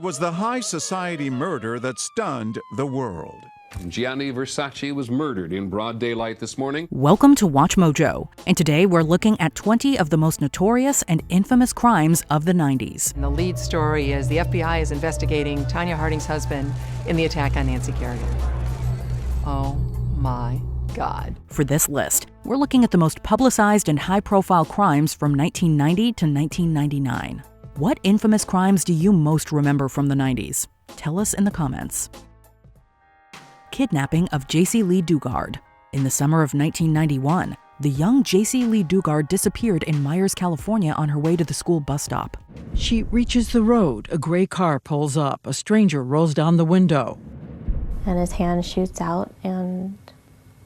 was the high society murder that stunned the world. Johnny Versace was murdered in broad daylight this morning. Welcome to Watch Mojo, and today we're looking at 20 of the most notorious and infamous crimes of the 90s. And the lead story is the FBI is investigating Tanya Harding's husband in the attack on Nancy Kerrigan. Oh my God. For this list, we're looking at the most publicized and high-profile crimes from 1990 to 1999. What infamous crimes do you most remember from the 90s? Tell us in the comments. Kidnapping of JC Dugard. In the summer of 1991, the young JC Dugard disappeared in Myers, California on her way to the school bus stop. She reaches the road. A gray car pulls up. A stranger rolls down the window. And his hand shoots out, and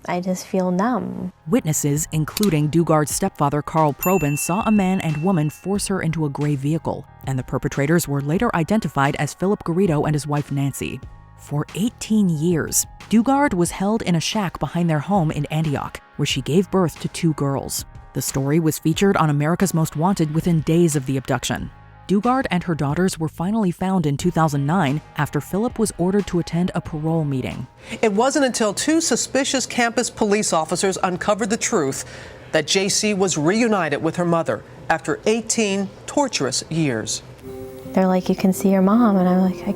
I just feel numb. Witnesses, including Dugard's stepfather Carl Probin, saw a man and woman force her into a gray vehicle, and the perpetrators were later identified as Philip Garrido and his wife Nancy. For 18 years, Dugard was held in a shack behind their home in Antioch, where she gave birth to 2 girls. The story was featured on America's Most Wanted within days of the abduction. Dugard and her daughters were finally found in 2009 after Philip was ordered to attend a parole meeting. It wasn't until 2 suspicious campus police officers uncovered the truth that JC was reunited with her mother after 18 torturous years. They're like, you can see your mom, and I'm like,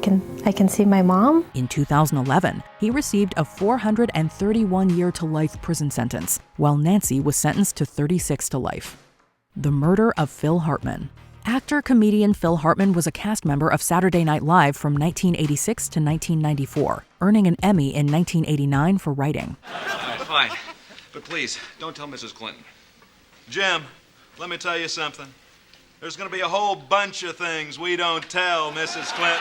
I can see my mom? In 2011, he received a 431-year to life prison sentence, while Nancy was sentenced to 36 to life. The Murder of Phil Hartman. Actor-comedian Phil Hartman was a cast member of Saturday Night Live from 1986 to 1994, earning an Emmy in 1989 for writing. Fine, but please, don't tell Mrs. Clinton. Jim, let me tell you something. There's going to be a whole bunch of things we don't tell Mrs. Clinton.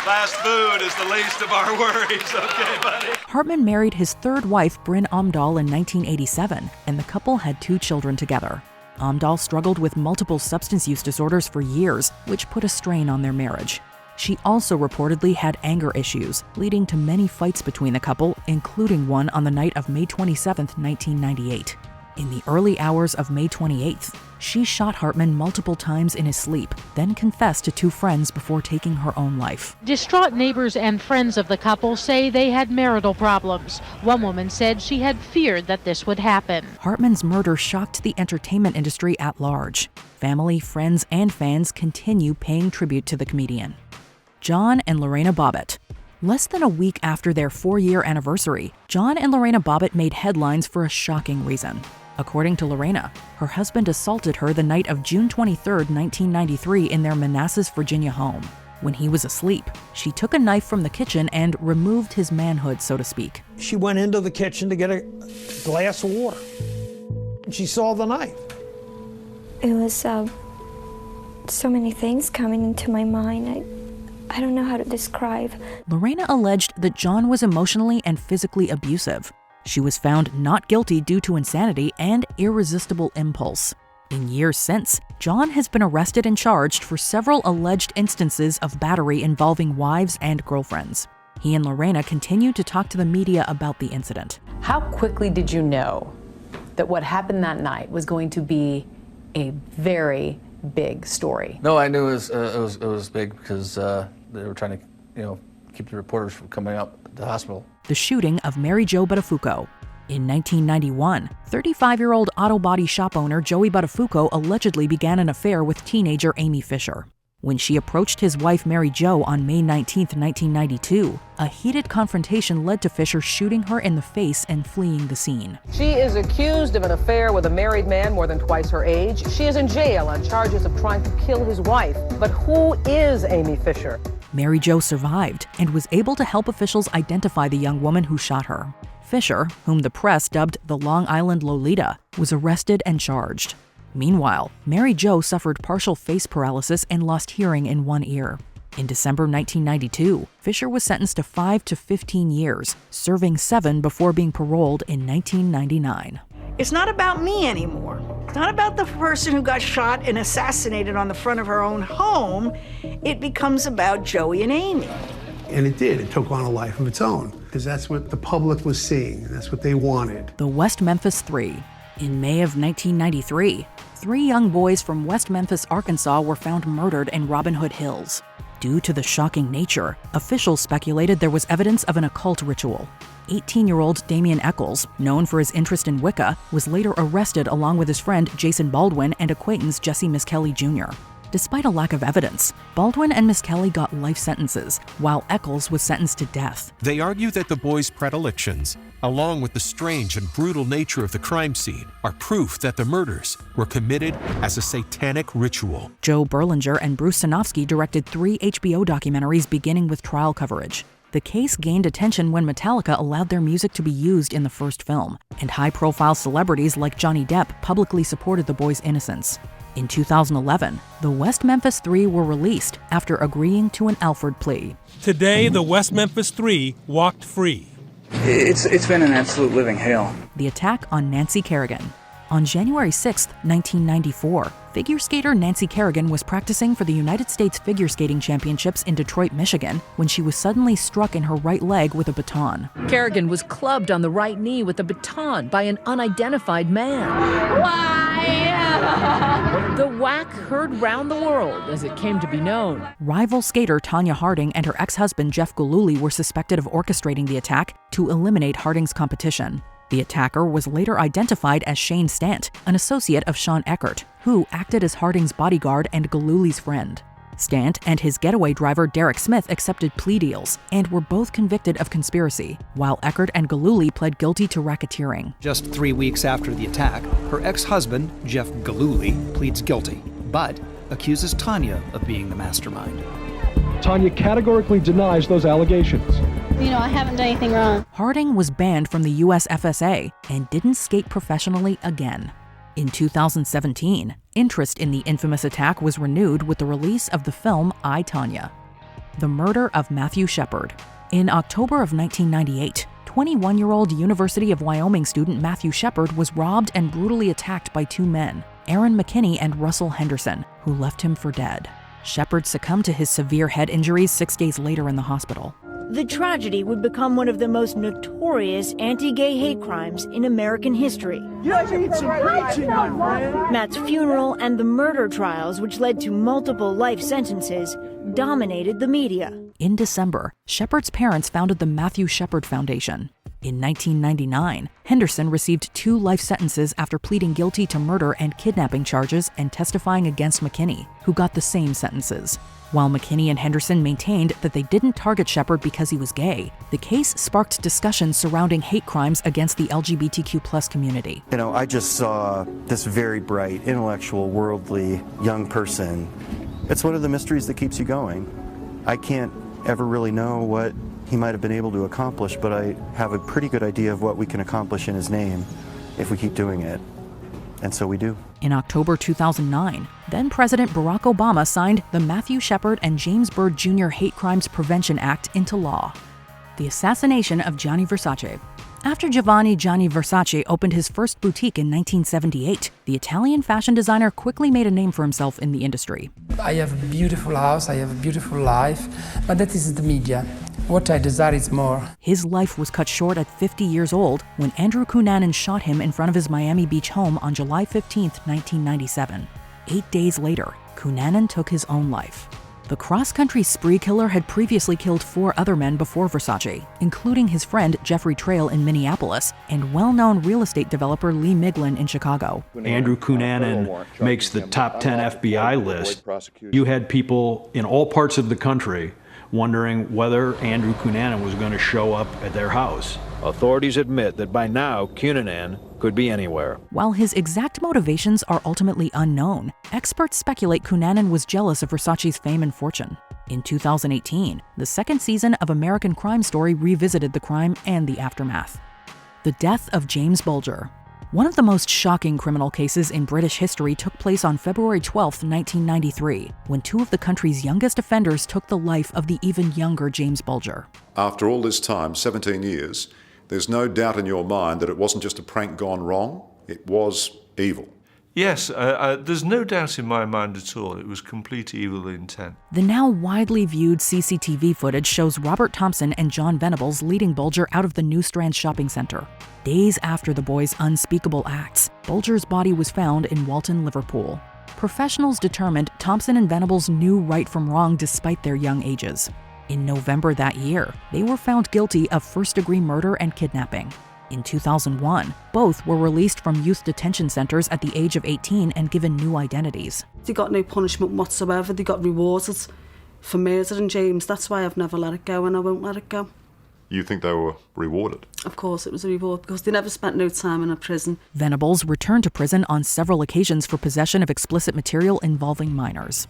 Fast food is the least of our worries, okay, buddy? Hartman married his 3rd wife, Bryn Omdahl, in 1987, and the couple had 2 children together. Omdahl struggled with multiple substance use disorders for years, which put a strain on their marriage. She also reportedly had anger issues, leading to many fights between the couple, including one on the night of May 27, 1998. In the early hours of May 28th, she shot Hartman multiple times in his sleep, then confessed to 2 friends before taking her own life. Distraught neighbors and friends of the couple say they had marital problems. One woman said she had feared that this would happen. Hartman's murder shocked the entertainment industry at large. Family, friends, and fans continue paying tribute to the comedian. John and Lorena Bobbitt. Less than a week after their 4-year anniversary, John and Lorena Bobbitt made headlines for a shocking reason. According to Lorena, her husband assaulted her the night of June 23, 1993 in their Manassas, Virginia home. When he was asleep, she took a knife from the kitchen and removed his manhood, so to speak. She went into the kitchen to get a glass of water, and she saw the knife. It was so many things coming into my mind. I don't know how to describe. Lorena alleged that John was emotionally and physically abusive. She was found not guilty due to insanity and irresistible impulse. In years since, John has been arrested and charged for several alleged instances of battery involving wives and girlfriends. He and Lorena continue to talk to the media about the incident. How quickly did you know that what happened that night was going to be a very big story? No, I knew it was big because they were trying to, keep the reporters from coming up to the hospital. The shooting of Mary Jo Butafuco. In 1991, 35-year-old auto body shop owner Joey Butafuco allegedly began an affair with teenager Amy Fisher. When she approached his wife Mary Jo on May 19, 1992, a heated confrontation led to Fisher shooting her in the face and fleeing the scene. She is accused of an affair with a married man more than twice her age. She is in jail on charges of trying to kill his wife. But who is Amy Fisher? Mary Jo survived and was able to help officials identify the young woman who shot her. Fisher, whom the press dubbed the Long Island Lolita, was arrested and charged. Meanwhile, Mary Jo suffered partial face paralysis and lost hearing in one ear. In December 1992, Fisher was sentenced to 5 to 15 years, serving 7 before being paroled in 1999. It's not about me anymore. It's not about the person who got shot and assassinated on the front of her own home. It becomes about Joey and Amy. And it did. It took on a life of its own, because that's what the public was seeing. That's what they wanted. The West Memphis Three. In May of 1993, 3 young boys from West Memphis, Arkansas were found murdered in Robin Hood Hills. Due to the shocking nature, officials speculated there was evidence of an occult ritual. 18-year-old Damien Eccles, known for his interest in Wicca, was later arrested along with his friend Jason Baldwin and acquaintance Jesse Misskelley Jr. Despite a lack of evidence, Baldwin and Misskelley got life sentences, while Eccles was sentenced to death. They argue that the boys' predilections, along with the strange and brutal nature of the crime scene, are proof that the murders were committed as a satanic ritual. Joe Berlinger and Bruce Sinofsky directed 3 HBO documentaries beginning with trial coverage. The case gained attention when Metallica allowed their music to be used in the first film, and high-profile celebrities like Johnny Depp publicly supported the boys' innocence. In 2011, the West Memphis Three were released after agreeing to an Alford plea. Today, the West Memphis Three walked free. It's been an absolute living hell. The attack on Nancy Kerrigan. On January 6, 1994, figure skater Nancy Kerrigan was practicing for the United States Figure Skating Championships in Detroit, Michigan, when she was suddenly struck in her right leg with a baton. Kerrigan was clubbed on the right knee with a baton by an unidentified man. Why? The whack heard round the world as it came to be known. Rival skater Tanya Harding and her ex-husband Jeff Gillooly were suspected of orchestrating the attack to eliminate Harding's competition. The attacker was later identified as Shane Stant, an associate of Sean Eckert, who acted as Harding's bodyguard and Gillooly's friend. Stant and his getaway driver Derek Smith accepted plea deals and were both convicted of conspiracy, while Eckert and Gillooly pled guilty to racketeering. Just 3 weeks after the attack, her ex-husband, Jeff Gillooly, pleads guilty, but accuses Tanya of being the mastermind. Tanya categorically denies those allegations. I haven't done anything wrong. Harding was banned from the USFSA and didn't skate professionally again. In 2017, interest in the infamous attack was renewed with the release of the film I, Tonya. The murder of Matthew Shepard. In October of 1998, 21-year-old University of Wyoming student Matthew Shepard was robbed and brutally attacked by 2 men, Aaron McKinney and Russell Henderson, who left him for dead. Shepard succumbed to his severe head injuries 6 days later in the hospital. The tragedy would become one of the most notorious anti-gay hate crimes in American history. You need some preaching, my friend. Matt's funeral and the murder trials, which led to multiple life sentences, dominated the media. In December, Shepard's parents founded the Matthew Shepard Foundation. In 1999, Henderson received 2 life sentences after pleading guilty to murder and kidnapping charges and testifying against McKinney, who got the same sentences. While McKinney and Henderson maintained that they didn't target Shepard because he was gay, the case sparked discussions surrounding hate crimes against the LGBTQ+ community. I just saw this very bright, intellectual, worldly young person. It's one of the mysteries that keeps you going. I can't ever really know what he might have been able to accomplish, but I have a pretty good idea of what we can accomplish in his name if we keep doing it. And so we do. In October 2009, then-President Barack Obama signed the Matthew Shepard and James Byrd Jr. Hate Crimes Prevention Act into law. The assassination of Johnny Versace. After Giovanni Johnny Versace opened his first boutique in 1978, the Italian fashion designer quickly made a name for himself in the industry. I have a beautiful house, I have a beautiful life, but that is the media. What I desire is more. His life was cut short at 50 years old when Andrew Cunanan shot him in front of his Miami Beach home on July 15, 1997. 8 days later, Cunanan took his own life. The cross-country spree killer had previously killed 4 other men before Versace, including his friend Jeffrey Trail in Minneapolis and well-known real estate developer Lee Miglin in Chicago. Andrew Cunanan makes the top 10 FBI list. You had people in all parts of the country wondering whether Andrew Cunanan was going to show up at their house. Authorities admit that by now, Cunanan could be anywhere. While his exact motivations are ultimately unknown, experts speculate Cunanan was jealous of Versace's fame and fortune. In 2018, the second season of American Crime Story revisited the crime and the aftermath. The death of James Bulger. One of the most shocking criminal cases in British history took place on February 12, 1993, when 2 of the country's youngest offenders took the life of the even younger James Bulger. After all this time, 17 years, there's no doubt in your mind that it wasn't just a prank gone wrong, it was evil. Yes, there's no doubt in my mind at all. It was complete evil intent. The now widely viewed CCTV footage shows Robert Thompson and John Venables leading Bulger out of the New Strand shopping center. Days after the boys' unspeakable acts, Bulger's body was found in Walton, Liverpool. Professionals determined Thompson and Venables knew right from wrong despite their young ages. In November that year, they were found guilty of first-degree murder and kidnapping. In 2001, both were released from youth detention centers at the age of 18 and given new identities. They got no punishment whatsoever. They got rewarded for murdering James. That's why I've never let it go, and I won't let it go. You think they were rewarded? Of course it was a reward, because they never spent no time in a prison. Venables returned to prison on several occasions for possession of explicit material involving minors.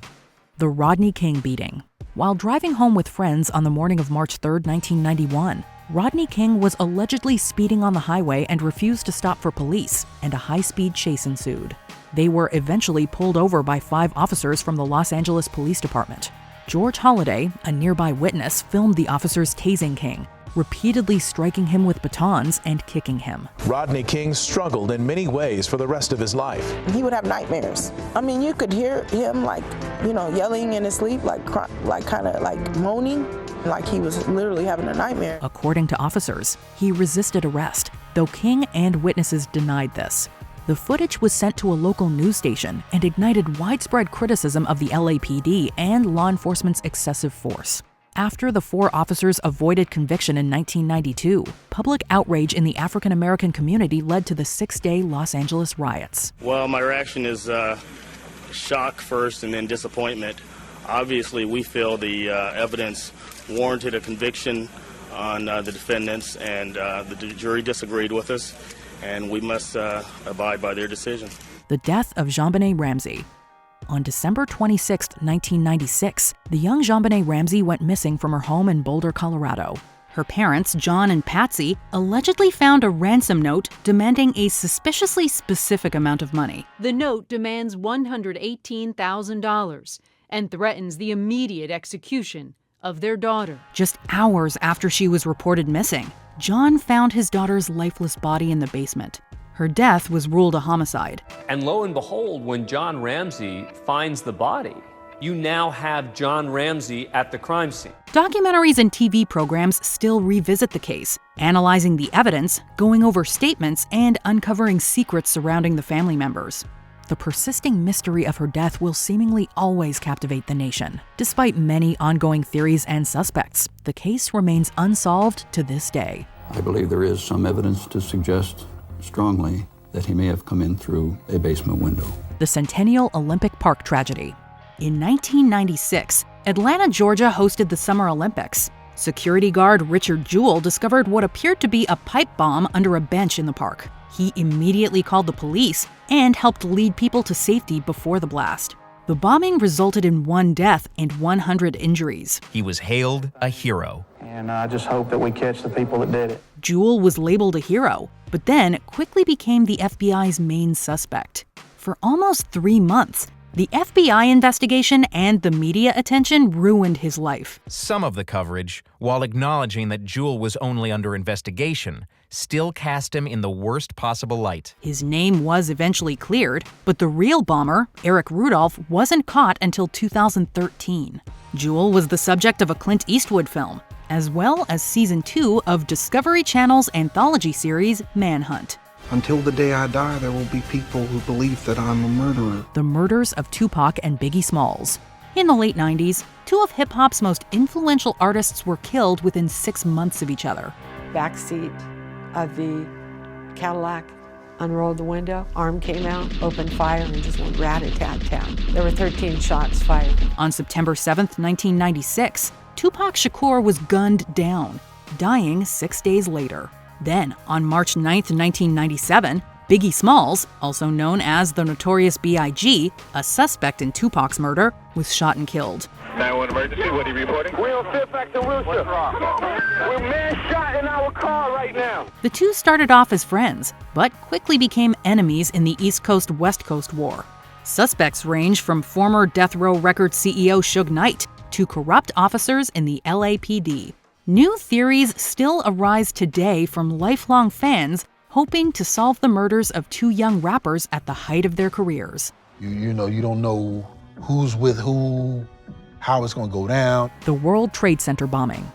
The Rodney King Beating. While driving home with friends on the morning of March 3, 1991, Rodney King was allegedly speeding on the highway and refused to stop for police, and a high-speed chase ensued. They were eventually pulled over by 5 officers from the Los Angeles Police Department. George Holliday, a nearby witness, filmed the officers tasing King, repeatedly striking him with batons and kicking him. Rodney King struggled in many ways for the rest of his life. He would have nightmares. I mean, you could hear him yelling in his sleep, kind of moaning, like he was literally having a nightmare. According to officers, he resisted arrest, though King and witnesses denied this. The footage was sent to a local news station and ignited widespread criticism of the LAPD and law enforcement's excessive force. After the 4 officers avoided conviction in 1992, public outrage in the African-American community led to the 6-day Los Angeles riots. Well, my reaction is shock first and then disappointment. Obviously, we feel the evidence warranted a conviction on the defendants, and the jury disagreed with us, and we must abide by their decision. The death of JonBenet Ramsey. On December 26, 1996, the young JonBenet Ramsey went missing from her home in Boulder, Colorado. Her parents, John and Patsy, allegedly found a ransom note demanding a suspiciously specific amount of money. The note demands $118,000 and threatens the immediate execution of their daughter. Just hours after she was reported missing, John found his daughter's lifeless body in the basement. Her death was ruled a homicide. And lo and behold, when John Ramsey finds the body, you now have John Ramsey at the crime scene. Documentaries and TV programs still revisit the case, analyzing the evidence, going over statements, and uncovering secrets surrounding the family members. The persisting mystery of her death will seemingly always captivate the nation. Despite many ongoing theories and suspects, the case remains unsolved to this day. I believe there is some evidence to suggest strongly that he may have come in through a basement window. The Centennial Olympic Park tragedy. In 1996, Atlanta, Georgia hosted the Summer Olympics. Security guard Richard Jewell discovered what appeared to be a pipe bomb under a bench in the park. He immediately called the police and helped lead people to safety before the blast. The bombing resulted in 1 death and 100 injuries. He was hailed a hero. And I just hope that we catch the people that did it. Jewell was labeled a hero, but then quickly became the FBI's main suspect. For almost 3 months, the FBI investigation and the media attention ruined his life. Some of the coverage, while acknowledging that Jewell was only under investigation, still cast him in the worst possible light. His name was eventually cleared, but the real bomber, Eric Rudolph, wasn't caught until 2013. Jewell was the subject of a Clint Eastwood film, as well as Season 2 of Discovery Channel's anthology series, Manhunt. Until the day I die, there will be people who believe that I'm a murderer. The murders of Tupac and Biggie Smalls. In the late 90s, 2 of hip-hop's most influential artists were killed within 6 months of each other. Backseat of the Cadillac, unrolled the window, arm came out, opened fire, and just went rat-a-tat-tat. There were 13 shots fired. On September 7th, 1996, Tupac Shakur was gunned down, dying 6 days later. Then, on March 9th, 1997, Biggie Smalls, also known as the Notorious B.I.G., a suspect in Tupac's murder, was shot and killed. 911 emergency, what are you reporting? We're on Fairfax and Wilshire. We're man shot in our car right now. The two started off as friends, but quickly became enemies in the East Coast-West Coast War. Suspects range from former Death Row Records CEO Suge Knight to corrupt officers in the LAPD. New theories still arise today from lifelong fans hoping to solve the murders of 2 young rappers at the height of their careers. You don't know who's with who, how it's going to go down. The World Trade Center bombing.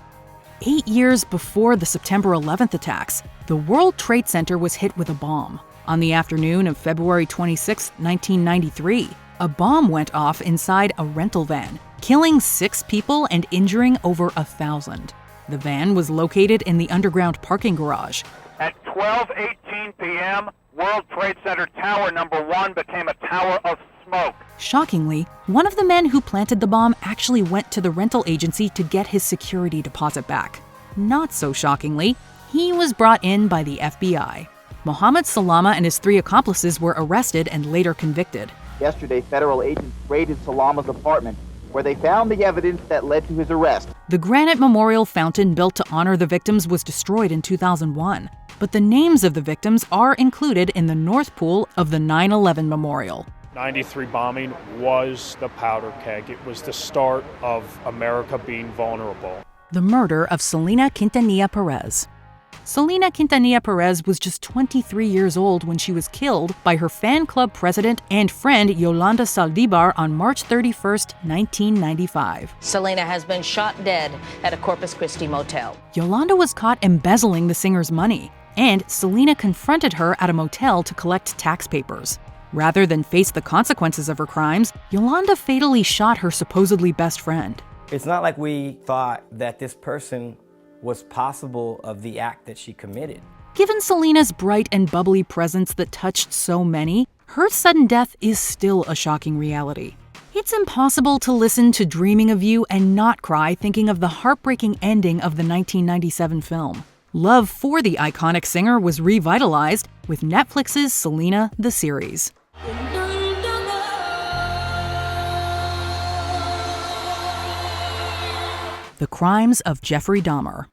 8 years before the September 11th attacks, the World Trade Center was hit with a bomb. On the afternoon of February 26, 1993, a bomb went off inside a rental van, killing 6 people and injuring over 1,000. The van was located in the underground parking garage. At 12:18 p.m., World Trade Center Tower number 1 became a tower of smoke. Shockingly, one of the men who planted the bomb actually went to the rental agency to get his security deposit back. Not so shockingly, he was brought in by the FBI. Mohammed Salama and his 3 accomplices were arrested and later convicted. Yesterday, federal agents raided Salama's apartment, where they found the evidence that led to his arrest. The granite memorial fountain built to honor the victims was destroyed in 2001, but the names of the victims are included in the North Pool of the 9/11 memorial. 93 bombing was the powder keg. It was the start of America being vulnerable. The murder of Selena Quintanilla Perez. Selena Quintanilla Perez was just 23 years old when she was killed by her fan club president and friend Yolanda Saldívar on March 31st, 1995. Selena has been shot dead at a Corpus Christi motel. Yolanda was caught embezzling the singer's money, and Selena confronted her at a motel to collect tax papers. Rather than face the consequences of her crimes, Yolanda fatally shot her supposedly best friend. It's not like we thought that this person was possible of the act that she committed. Given Selena's bright and bubbly presence that touched so many, her sudden death is still a shocking reality. It's impossible to listen to Dreaming of You and not cry thinking of the heartbreaking ending of the 1997 film. Love for the iconic singer was revitalized with Netflix's Selena the series. The crimes of Jeffrey Dahmer.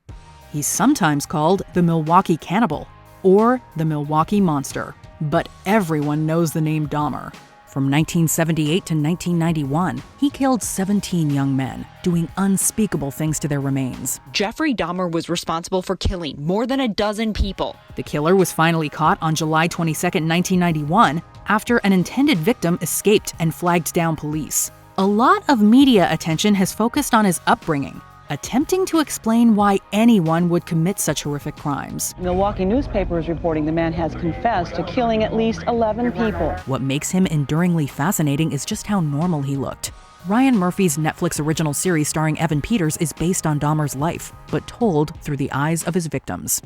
He's sometimes called the Milwaukee Cannibal or the Milwaukee Monster, but everyone knows the name Dahmer. From 1978 to 1991, he killed 17 young men, doing unspeakable things to their remains. Jeffrey Dahmer was responsible for killing more than a dozen people. The killer was finally caught on July 22, 1991, after an intended victim escaped and flagged down police. A lot of media attention has focused on his upbringing, attempting to explain why anyone would commit such horrific crimes. Milwaukee newspaper is reporting the man has confessed to killing at least 11 people. What makes him enduringly fascinating is just how normal he looked. Ryan Murphy's Netflix original series starring Evan Peters is based on Dahmer's life, but told through the eyes of his victims.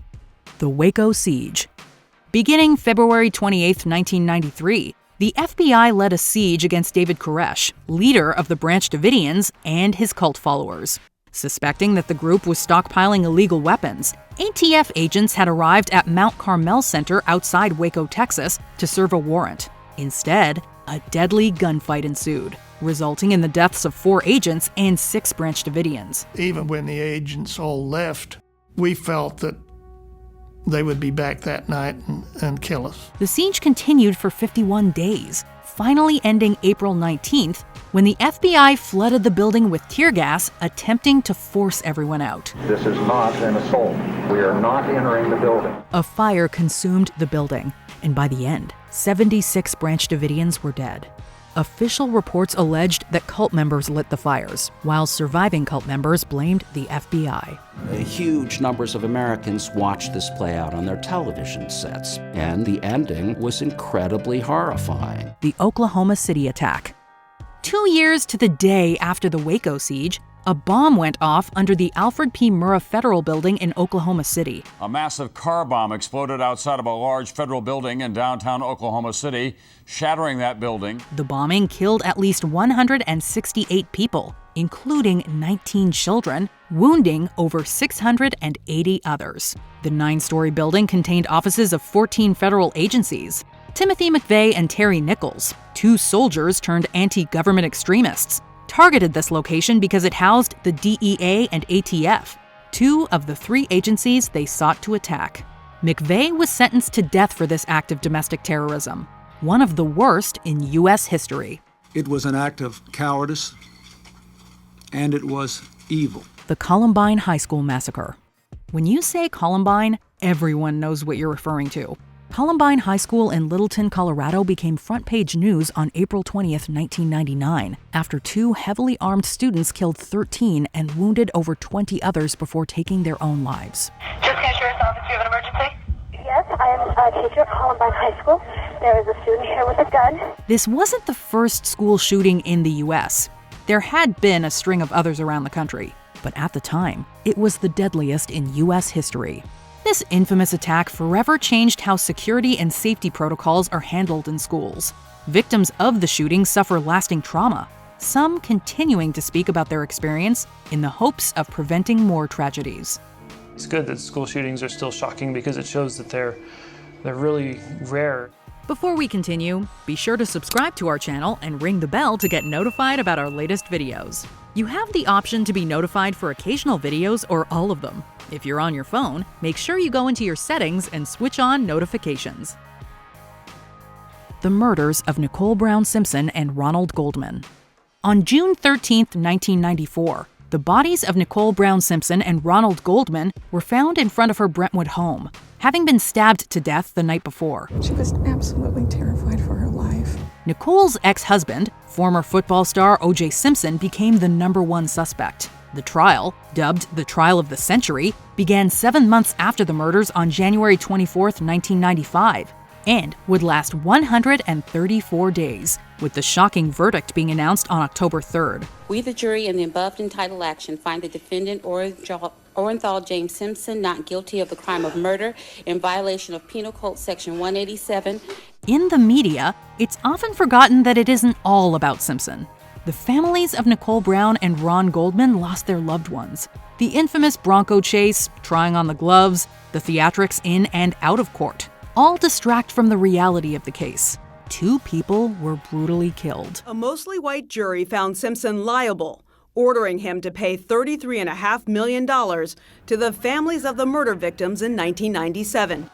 The Waco Siege. Beginning February 28, 1993, the FBI led a siege against David Koresh, leader of the Branch Davidians, and his cult followers. Suspecting that the group was stockpiling illegal weapons, ATF agents had arrived at Mount Carmel Center outside Waco, Texas, to serve a warrant. Instead, a deadly gunfight ensued, resulting in the deaths of 4 agents and 6 Branch Davidians. Even when the agents all left, we felt that they would be back that night and kill us. The siege continued for 51 days, finally ending April 19th, when the FBI flooded the building with tear gas, attempting to force everyone out. This is not an assault. We are not entering the building. A fire consumed the building, and by the end, 76 Branch Davidians were dead. Official reports alleged that cult members lit the fires, while surviving cult members blamed the FBI. Huge numbers of Americans watched this play out on their television sets, and the ending was incredibly horrifying. The Oklahoma City attack. 2 years to the day after the Waco siege, a bomb went off under the Alfred P. Murrah Federal Building in Oklahoma City. A massive car bomb exploded outside of a large federal building in downtown Oklahoma City, shattering that building. The bombing killed at least 168 people, including 19 children, wounding over 680 others. The 9-story building contained offices of 14 federal agencies. Timothy McVeigh and Terry Nichols, 2 soldiers turned anti-government extremists, targeted this location because it housed the DEA and ATF, 2 of the 3 agencies they sought to attack. McVeigh was sentenced to death for this act of domestic terrorism, one of the worst in U.S. history. It was an act of cowardice, and it was evil. The Columbine High School Massacre. When you say Columbine, everyone knows what you're referring to. Columbine High School in Littleton, Colorado became front-page news on April 20th, 1999, after 2 heavily armed students killed 13 and wounded over 20 others before taking their own lives. Just Sheriff's Office, do you have an emergency? Yes, I am teacher at Columbine High School. There is a student here with a gun. This wasn't the first school shooting in the U.S. There had been a string of others around the country, but at the time, it was the deadliest in U.S. history. This infamous attack forever changed how security and safety protocols are handled in schools. Victims of the shooting suffer lasting trauma, some continuing to speak about their experience in the hopes of preventing more tragedies. It's good that school shootings are still shocking because it shows that they're really rare. Before we continue, be sure to subscribe to our channel and ring the bell to get notified about our latest videos. You have the option to be notified for occasional videos or all of them. If you're on your phone, make sure you go into your settings and switch on notifications. The murders of Nicole Brown Simpson and Ronald Goldman. On June 13, 1994, the bodies of Nicole Brown Simpson and Ronald Goldman were found in front of her Brentwood home, having been stabbed to death the night before. She was absolutely terrified for her life. Nicole's ex-husband, former football star O.J. Simpson, became the #1 suspect. The trial, dubbed the Trial of the Century, began 7 months after the murders on January 24, 1995, and would last 134 days, with the shocking verdict being announced on October 3rd. We, the jury, in the above entitled action, find the defendant Orenthal James Simpson not guilty of the crime of murder in violation of Penal Code Section 187. In the media, it's often forgotten that it isn't all about Simpson. The families of Nicole Brown and Ron Goldman lost their loved ones. The infamous Bronco chase, trying on the gloves, the theatrics in and out of court, all distract from the reality of the case. 2 people were brutally killed. A mostly white jury found Simpson liable, ordering him to pay $33.5 million to the families of the murder victims in 1997.